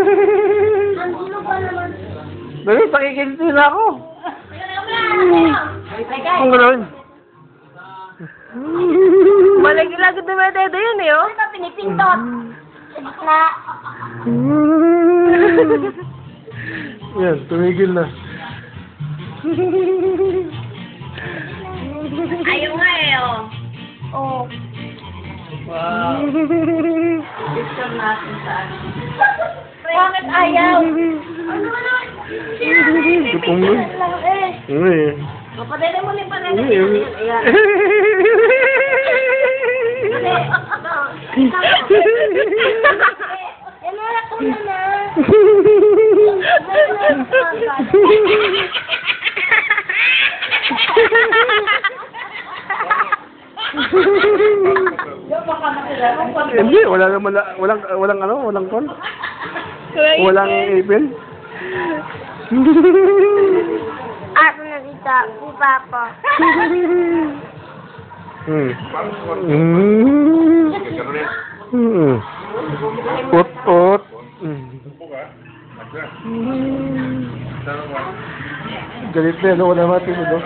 Sino pa naman? Dali, pakikiliti na ako. Ang gano'n. Malagi-lagi dumededo yun eh, oh. Ano ba pinipintot? Sa gitna. Yan, tumigil na. Ayaw nga eh, oh. Oh. Wow. Picture natin sa ano. Bakit ayaw? Ano ba naman? Tupong mo. Lang eh. Eh. Papadala mo rin pa rin. Eh. Ayan. Inalak ko na na. Hindi, walang kon. Walang ipin. Ako na dito, si Papa. Pot. Galit na, wala mati mo, no?